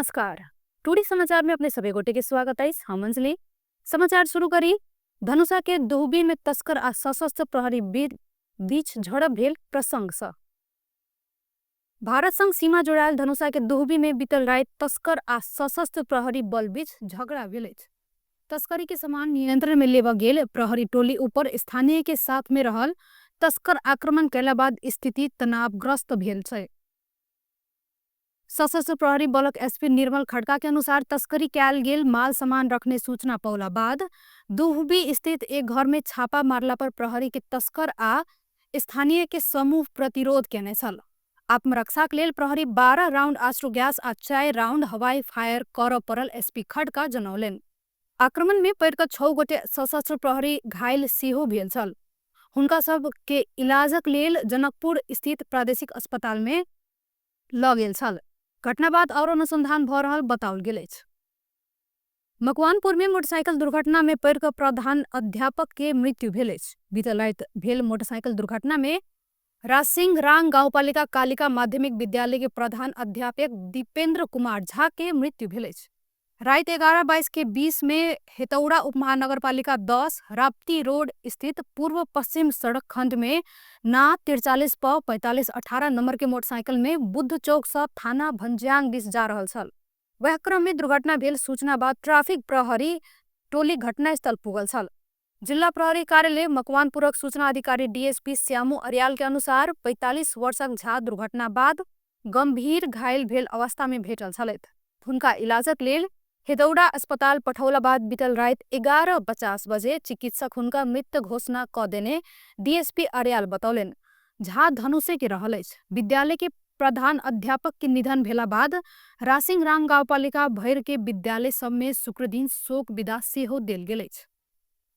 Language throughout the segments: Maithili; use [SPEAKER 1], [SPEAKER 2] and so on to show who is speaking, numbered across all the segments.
[SPEAKER 1] नमस्कार। टूडी समाचार में अपने सभी गोटे के स्वागत है। हम अंजलि समाचार शुरू करी। धनुषा के दोहबी में तस्कर आ सशस्त्र प्रहरी बीच झड़प भेल प्रसंग स भारत संग सीमा जोड़ायल धनुषा के दोहबी में बीतल रात तस्कर आ सशस्त्र प्रहरी बल बीच झगड़ा भेल अछि। तस्करी के सामान नियंत्रण में लेवा गेल प्रहरी टोली ऊपर स्थानीय के साथ में रहल तस्कर आक्रमण कैला बाद स्थिति तनावग्रस्त भेल छै। सशस्त्र प्रहरी बलक एसपी निर्मल खड़का के अनुसार तस्करी कैल गेल माल सामान रखने सूचना पौला बाद दुहबी स्थित एक घर में छापा मारला पर प्रहरी के तस्कर आ स्थानीय के समूह प्रतिरोध केने छल। आत्मरक्षाक लेल प्रहरी 12 राउंड आश्रु गैस आ 4 राउंड हवाई फायर कर पड़ल एसपी खड़का जनौलेन। आक्रमण में पड़ 6 गोटे सशस्त्र प्रहरी घायल सेहो भेल छल। हुनका सब के इलाजक लेल जनकपुर स्थित प्रादेशिक अस्पताल में ल गेल छल। घटना बाद और अनुसंधान भ रहल बताओल गेल अछि। मकवानपुर में मोटरसाइकिल दुर्घटना में पड़ प्रधान अध्यापक के मृत्यु भेल अछि। बीतल रात भेल मोटरसाइकिल दुर्घटना में रासिंगरांग गाउँपालिका कालिका माध्यमिक विद्यालय के प्रधान अध्यापक दीपेन्द्र कुमार झा के मृत्यु भेल अछि। रात 11:22 के 20 में हेतौड़ा उपमहानगरपालिका 10 राप्ती रोड स्थित पूर्व पश्चिम सड़क खंड में ना 43 प 4518 नंबर के मोटरसाइकिल में बुद्ध चौक से थाना भंज्यांग दिस जा रहल छल। वह क्रम में दुर्घटना भेल सूचना बाद ट्राफिक प्रहरी टोली घटनास्थल पुगल छल। जिला प्रहरी कार्यालय मकवानपुरक सूचना अधिकारी डीएसपी श्यामू अरियाल के अनुसार 45 वर्षक झा दुर्घटना बाद गंभीर घायल भेल अवस्था में भेटल छलैथ। हुनका इलाजक लेल हेदौड़ा अस्पताल पठौला बाद बीतल रात 11:50 बजे चिकित्सक हुनका मृत घोषणा क देने डीएसपी अरियाल बतौलेन। झा धनुषे के रहल अछि। विद्यालय के प्रधान अध्यापक के निधन भेला बाद रासिंगरांग गाउँपालिका भैर के विद्यालय सब में शुक्र दिन शोक विदा सेहो देल गेल अछि।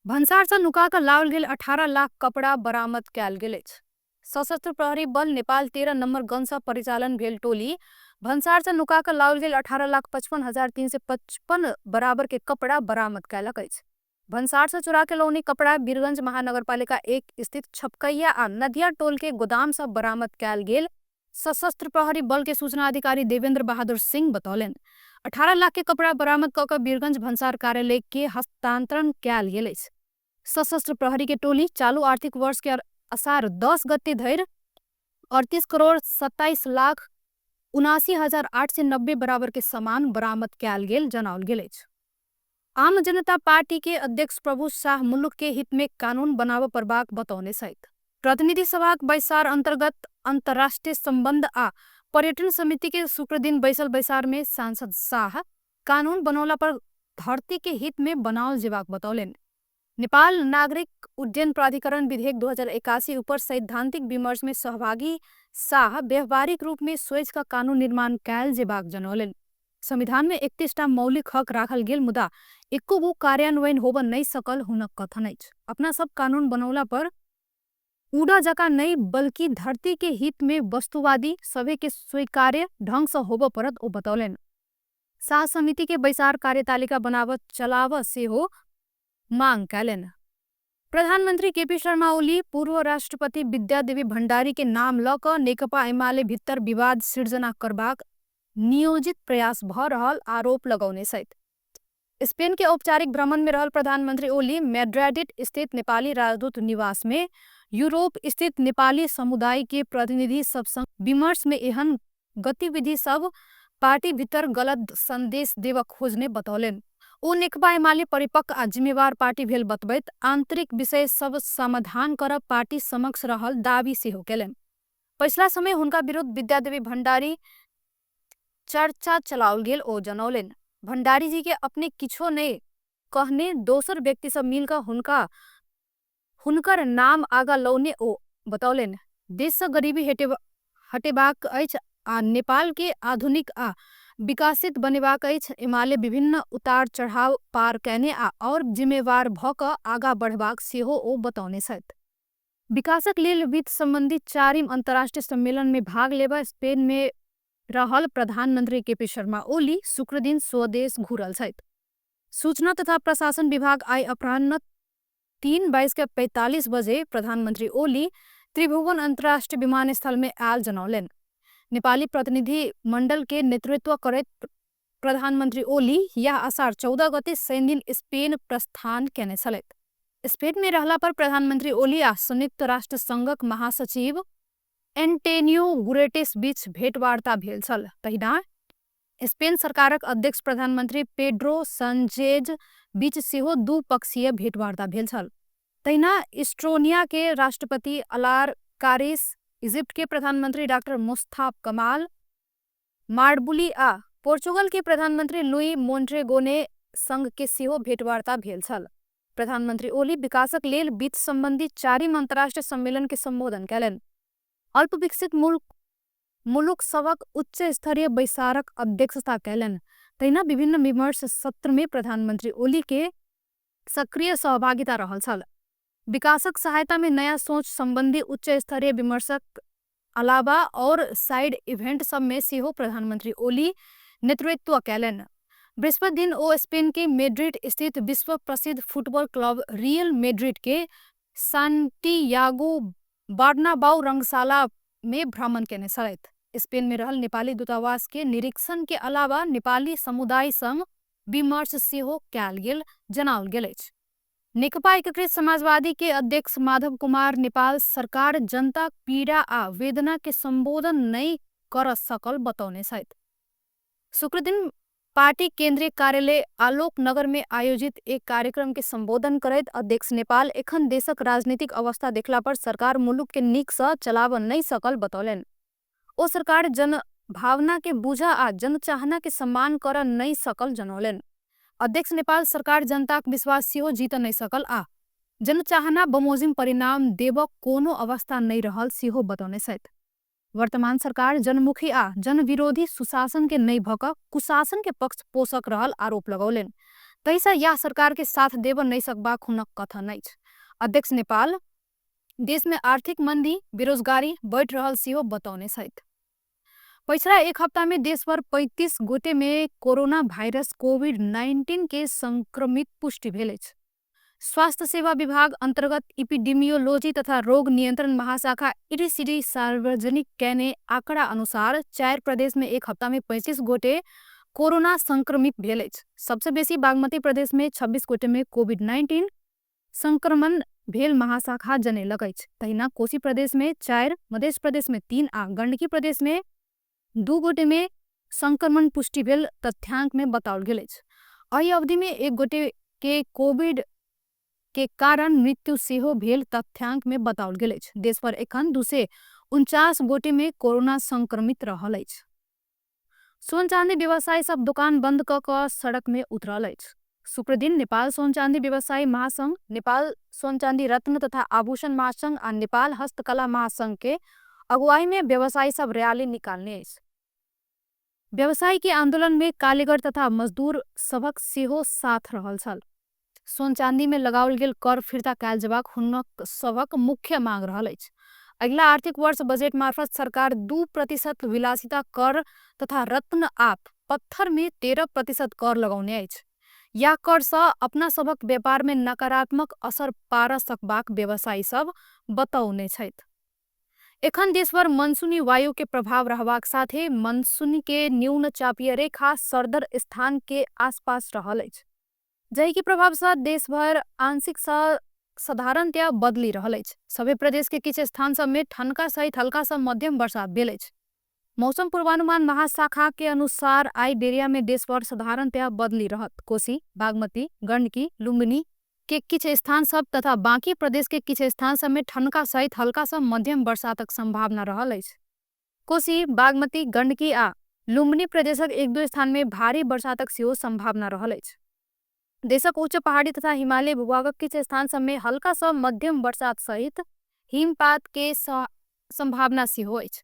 [SPEAKER 1] भन्सार से नुका क लाओल गेल 18 लाख कपड़ा बरामद कैल गेल अछि। सशस्त्र प्रहरी बल नेपाल 13 नंबर गन से परिचालन भेल टोली भन्सार से नुका क लाओल गेल 18,55,355 बराबर के कपड़ा बरामद कैलक अछि। भन्सार से चुरा के लौनी कपड़ा वीरगंज महानगरपालिका 1 स्थित छपकैया आ नदिया टोल के गोदाम से बरामद कैल गेल सशस्त्र प्रहरी बल के सूचना अधिकारी देवेंद्र बहादुर सिंह बतौलेन। 18 लाख के कपड़ा बरामद क वीरगंज भन्सार कार्यालय के हस्तांतरण कैल गेल अछि। सशस्त्र प्रहरी के टोली चालू आर्थिक वर्ष के असार 10 गते धरि 38,27,79,890 बराबर के सामान बरामद कैल गेल जनाओल गेल अछि। आम जनता पार्टी के अध्यक्ष प्रभु शाह मुलुक के हित में कानून बनाव परबाक बतौने सहित प्रतिनिधि सभाक बैसार अंतर्गत अंतर्राष्ट्रीय संबंध आ पर्यटन समिति के शुक्र दिन बैसल बैसार में सांसद शाह कानून बनौला पर धरती के हित में बनावल जेबाक बतौलेन। नेपाल नागरिक उड्डयन प्राधिकरण विधेयक 2081 ऊपर सैद्धांतिक विमर्श में सहभागी शाह व्यवहारिक रूप में स्वयं का कानून निर्माण कैल जेबाक जनौलेन। संविधान में 31टा मौलिक हक राखल गेल मुदा एको गो कार्यान्वयन होब नहीं सकल हुनक कथन अछि। अपना सब कानून बनौला पर उड़ा जका नहीं बल्कि धरती के हित में वस्तुवादी सभे के स्वीकार्य ढंग से होब परत ओ बतौलेन। शाह समिति के बैसार कार्यतालिका बनावत चलाव से हो मांग कैलेन। प्रधानमंत्री केपी शर्मा ओली पूर्व राष्ट्रपति विद्यादेवी भण्डारी के नाम ल क नेकपा एमाले भित्तर विवाद सिर्जना करबाक नियोजित प्रयास भ रहल आरोप लगौने सहित स्पेन के औपचारिक भ्रमण में रहल प्रधानमंत्री ओली मैड्रिड स्थित नेपाली राजदूत निवास में यूरोप स्थित नेपाली समुदाय के प्रतिनिधि सब संग विमर्श में एहन गतिविधि सब पार्टी भीतर गलत संदेश देव खोजने बतौलेन। ओ नेकपा एमाले परिपक्व आ जिम्मेवार पार्टी भेल बतबैत आंतरिक विषय सब समाधान कर पार्टी समक्ष रहल दावी सेहो केलेन। पिछला समय हुनका विरुद्ध विद्यादेवी भण्डारी चर्चा चलाओल गेल ओ जनौलेन। भण्डारी जी के अपने किछो नहीं कहने दोसर व्यक्ति सब मिलकर हुनकर नाम आगा लौने ओ बतौलेन। देश से गरीबी हटेबाक अछि आ नेपाल के आधुनिक आ विकसित बनेबाक अछि। एमाले विभिन्न उतार चढ़ाव पार कैने आ और जिम्मेवार भ क आगा बढ़बाक सेहो ओ बतौने सहित विकासक लेल वित्त संबंधी 4वीं अंतर्राष्ट्रीय सम्मेलन में भाग लेबा स्पेन में रहल प्रधानमंत्री केपी शर्मा ओली शुक्र दिन स्वदेश घुरल सहित सूचना तथा प्रशासन विभाग आई अपराह्न 3:45 बजे प्रधानमंत्री ओली त्रिभुवन अंतर्राष्ट्रीय विमानस्थल में आयल जनौलेन। नेपाली प्रतिनिधि मंडल के नेतृत्व करैत प्रधानमन्त्री ओली यह आषाढ़ 14 गते शनि दिन स्पेन प्रस्थान केने छलैथ। स्पेन में रहला पर प्रधानमन्त्री ओली आ संयुक्त राष्ट्र संघक महासचिव एन्टेनियो गुटेरेस बीच भेटवार्ता भेल छल। तहिना स्पेन सरकारक अध्यक्ष प्रधानमन्त्री पेड्रो सान्चेज बीच सेहो द्विपक्षीय भेटवार्ता भेल छल। तहिना इस्टोनिया के राष्ट्रपति अलार कारिस, इजिप्ट के प्रधानमंत्री डॉक्टर मुस्तफा कमाल मार्डबुली आ पोर्चुगल के प्रधानमंत्री लुई मोन्टेगोने संग के सेहो भेटवार्ता भेल छल। प्रधानमंत्री ओली विकासक लेल वित्त संबंधी 4म अंतर्राष्ट्रीय सम्मेलन के संबोधन कयलनि। अल्प विकसित मुलुक सभक उच्च स्तरीय बैसारक अध्यक्षता कयलनि। तहिना विभिन्न विमर्श सत्र में प्रधानमंत्री ओली के सक्रिय सहभागिता रहल छल। विकासक सहायता में नया सोच संबंधी उच्च स्तरीय विमर्शक अलावा और साइड इवेंट सब में सेहो प्रधानमंत्री ओली नेतृत्व कयलनि। बृहस्पति दिन ओ स्पेन के मैड्रिड स्थित विश्व प्रसिद्ध फुटबॉल क्लब रियल मैड्रिड के सान्टियागो बर्नाबाउ रंगशाला में भ्रमण केने छलैथ। स्पेन में रहल नेपाली दूतावास के निरीक्षण के अलावा नेपाली समुदाय संग विमर्श सेहो कयल गेल जनाओल गेल अछि। नेकपा एकीकृत समाजवादी के अध्यक्ष माधव कुमार नेपाल सरकार जनता पीड़ा आ वेदना के संबोधन नहीं कर सकल बतौने छथि। शुक्र दिन पार्टी केंद्रीय कार्यालय आलोक नगर में आयोजित एक कार्यक्रम के संबोधन करैत अध्यक्ष नेपाल एखन देशक राजनीतिक अवस्था देखला पर सरकार मुलुक के नीक सँ चलाब नहीं सकल बतौलनि। ओ सरकार जन भावना के बुझा आ जनचाहना के सम्मान कर नहीं सकल जनौलनि। अध्यक्ष नेपाल सरकार जनताक विश्वास सेहो जीत नहीं सकल आ जनचाहना बमोजिम परिणाम देबक कोनो अवस्था नहीं रहल सेहो बतौने छथि। वर्तमान सरकार जनमुखी आ जनविरोधी सुशासन के नहीं भक कुशासन के पक्ष पोषक रहल आरोप लगौलनि। तैसा यह सरकार के साथ देव नहीं सकबाक हुनक कथन अछि। अध्यक्ष नेपाल देश में आर्थिक मंदी बेरोजगारी बढ़ रहल सेहो बतौने छथि। पिछला एक हफ्ता में देशभर 35 गोटे में कोरोना वायरस कोविड-19 के संक्रमित पुष्टि भेल अछि। स्वास्थ्य सेवा विभाग अंतर्गत इपिडेमियोलॉजी तथा रोग नियंत्रण महाशाखा ईडीसीडी सार्वजनिक कैने आंकड़ा अनुसार 4 प्रदेश में एक हफ्ता में 35 गोटे कोरोना संक्रमित भेल अछि। सबसे बेसी बागमती प्रदेश में 26 गोटे में कोविड-19 संक्रमण भेल महाशाखा जनैलक अछि। तहिना कोशी प्रदेश में 4, मध्य प्रदेश में 3 आ गंडकी प्रदेश में 2 गोटे में संक्रमण पुष्टि भेल तथ्यांक में बताओल गेल अछि। एहि अवधि में 1 गोटे के कोविड के कारण मृत्यु सेहो भेल तथ्यांक में बताओल गेल अछि। देश पर एखन 249 गोटे में कोरोना संक्रमित रहल अछि। सोन चांदी व्यवसायी सब दुकान बंद क सड़क में उतरल अछि। शुक्र दिन नेपाल सोन चांदी व्यवसायी महासंघ, नेपाल सोन चांदी रत्न तथा आभूषण महासंघ आ नेपाल हस्तकला महासंघ के अगुवाई में व्यवसायी सब रैली निकालने अछि। व्यवसायी के आंदोलन में कारीगर तथा मजदूर सबक सेहो साथ रहल छल। सोन चांदी में लगाओल गेल कर फिर्ता कयल जेबाक हुनक सबक मुख्य मांग रहल अछि। अगिला आर्थिक वर्ष बजट मार्फत सरकार 2% विलासिता कर तथा रत्न आ पत्थर में 13% कर लगौने अछि। या कर सँ अपना सबक व्यापार में नकारात्मक असर पार सकबाक व्यवसायी सब बतौने छथि। एखन देशभर मनसूनी वायु के प्रभाव रहबाक साथे मनसूनी के न्यून चापीय रेखा सरदर स्थान के आसपास रहल अछि। जहि के प्रभाव से देशभर आंशिक साधारणतया बदली रहल अछि। सभी प्रदेश के किछ स्थान सब में ठनका सहित हल्का सा मध्यम बरसात भेल अछि। मौसम पूर्वानुमान महाशाखा के अनुसार आई बेरिया में देशभर साधारणतया बदली रहत। कोसी, बागमती, गंडकी, लुम्बिनी के किछ स्थान सब तथा बाकी प्रदेश के किछ स्थान सब में ठनका सहित हल्का सा मध्यम बरसातक संभावना रहल अछि। कोसी, बागमती, गंडकी आ लुम्बिनी प्रदेशक 1-2 स्थान में भारी बरसातक सेहो संभावना रहल अछि। देशक उच्च पहाड़ी तथा हिमालय भूभागक किछ स्थान सब में हल्का सा मध्यम बरसात सहित हिमपात के संभावना सेहो अछि।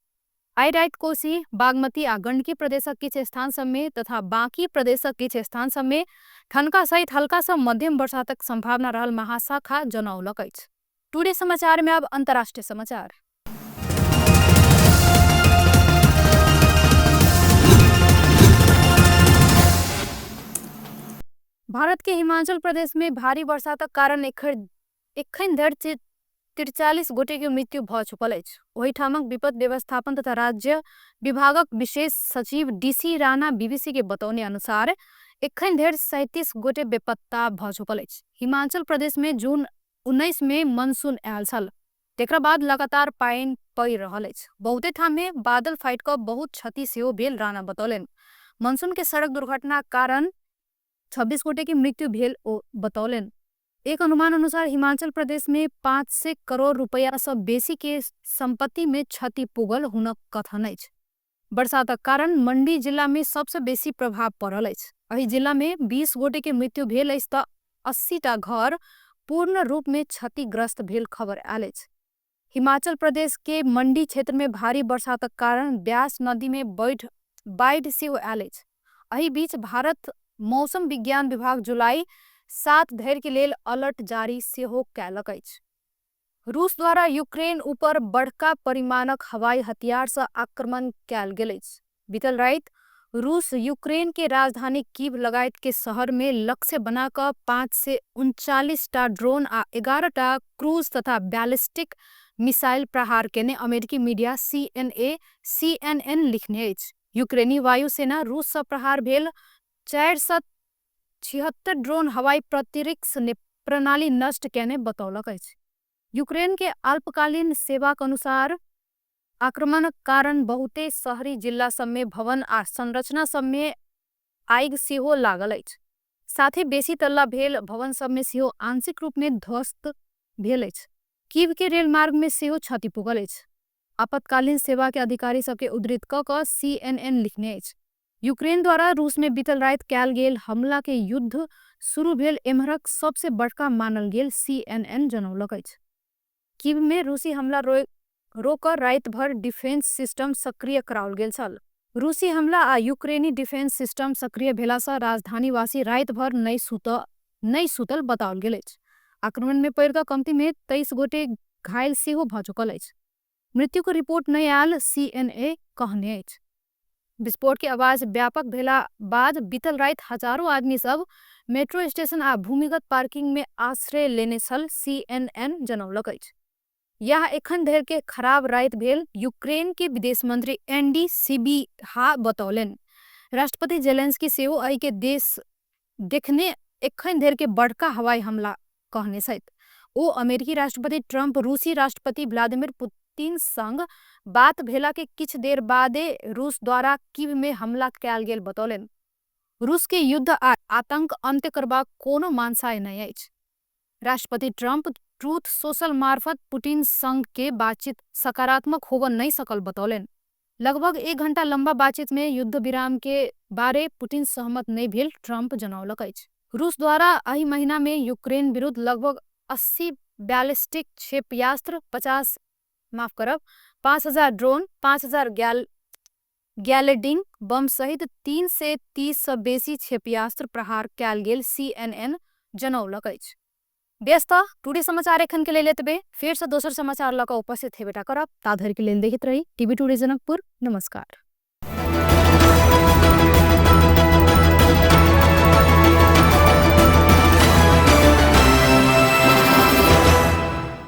[SPEAKER 1] आई रात कोसी, बागमती आ गंडकी प्रदेशक किछ स्थान सब में तथा बाकी प्रदेशक किछ स्थान सब में ठनका सहित हल्का सा मध्यम बरसातक संभावना रहल महाशाखा जनौलक अछि। टुडे समाचार में अब अंतर्राष्ट्रीय समाचार। भारत के हिमाचल प्रदेश में भारी बरसातक कारण एखन धरि 43 गोटे के मृत्यु भ चुकल अछि। ओहि ठामक विपद व्यवस्थापन तथा राज्य विभागक विशेष सचिव डीसी राणा बीबीसी के बतौने अनुसार एखन धरि 37 गोटे बेपत्ता भ चुकल अछि। हिमाचल प्रदेश में जून 19 में मानसून आयल छल, तेकरा बाद लगातार पानि पड़ि रहल अछि। बहुते ठाम में बादल फाटि कऽ बहुत क्षति सेहो भेल, राणा बतौलनि। मानसून के सड़क दुर्घटना कारण 26 गोटे की मृत्यु भेल ओ बतौलनि। एक अनुमान अनुसार हिमाचल प्रदेश में 500 करोड़ रुपया से बेसी के संपत्ति में क्षति पुगल हुनक कथन अछि। बरसातक कारण मंडी जिला में सबसे बेसी प्रभाव पड़ल अछि। एहि जिला में 20 गोटे के मृत्यु भेल अछि तऽ 80टा घर पूर्ण रूप में क्षतिग्रस्त भेल खबर आयल अछि। हिमाचल प्रदेश के मंडी क्षेत्र में भारी बरसातक कारण ब्यास नदी में बाढ़ि सेहो आयल अछि। एहि बीच भारत मौसम विज्ञान विभाग जुलाई 7 धरि के लेल अलर्ट जारी सेहो कयलक अछि। रूस द्वारा यूक्रेन ऊपर बड़का परिमाणक हवाई हथियार से आक्रमण कयल गेल अछि। बीतल राति रूस यूक्रेन के राजधानी कीव लगायत के शहर में लक्ष्य बनाकर 539टा ड्रोन आ 11टा क्रूज तथा बैलिस्टिक मिसाइल प्रहार केने अमेरिकी मीडिया CNN लिखने अछि। यूक्रेनी वायुसेना रूस से प्रहार भेल 476 ड्रोन हवाई प्रतिरक्षण प्रणाली नष्ट केने बतौलक अछि। यूक्रेन के अल्पकालीन सेवाक अनुसार आक्रमणक कारण बहुते शहरी जिला सब में भवन आ संरचना सब में आगि सेहो लागल अछि। साथ ही बेसी तल्ला भेल भवन सब में सेहो आंशिक रूप में ध्वस्त भेल अछि। कीव के रेल मार्ग में सेहो क्षति पुगल अछि। आपातकालीन सेवा के अधिकारी सबके उद्धृत कऽ कऽ CNN लिखने अछि। यूक्रेन द्वारा रूस में बीतल राति कयल गेल हमला के युद्ध शुरू भेल एम्हरक सबसे बड़का मानल गेल, CNN जनौलक अछि। कीव में रूसी हमला रोककर राति भर डिफेंस सिस्टम सक्रिय कराओल गेल छल। रूसी हमला आ यूक्रेनी डिफेंस सिस्टम सक्रिय भेला से राजधानीवासी राति भर नहीं सुतल बताओल गेल अछि। आक्रमण में पड़ि कऽ कमती में 23 गोटे घायल सेहो भ चुकल अछि। मृत्यु के रिपोर्ट नहीं आयल, CNN कहने अछि। विस्फोट के आवाज व्यापक भेला बाद बीतल राति हजारों आदमी सब मेट्रो स्टेशन आ भूमिगत पार्किंग में आश्रय लेने छल, CNN जनौलक अछि। यह एखन धरि के खराब राति भेल, यूक्रेन के विदेश मंत्री एंडी सिबिहा बतौलनि। राष्ट्रपति जेलेंस्की सेहो एहि के देश देखने एखन धरि के बड़का हवाई हमला कहने छथि। ओ अमेरिकी राष्ट्रपति ट्रंप रूसी राष्ट्रपति व्लादिमीर पुतिन संग बात भेला के किछु देर बादे रूस द्वारा कीव में हमला कयल गेल बतौलनि। रूस के युद्ध आ आतंक अंत्य करबाक कोनो मानसाय नहीं अछि। राष्ट्रपति ट्रंप ट्रूथ सोशल मार्फत पुतिन संग के बातचीत सकारात्मक होबऽ नहीं सकल बतौलनि। लगभग 1 घंटा लंबा बातचीत में युद्ध विराम के बारे पुतिन सहमत नहीं भेल, ट्रंप जनौलक अछि। रूस द्वारा एहि महीना में यूक्रेन विरुद्ध लगभग 80 बैलिस्टिक क्षेपयास्त्र, 5000 ड्रोन, 5000 गैलेडिंग बम सहित 330 से बेसी क्षेपयास्त्र प्रहार कयल गेल, CNN जनौलक अछि। व्यस्त टुडे समाचार एखन के लेल एतबे, फेर से दोसर समाचार लऽ कऽ उपस्थित हेबेटा करब। ता धरि के लेल देखैत रही टीवी टुडे जनकपुर। नमस्कार।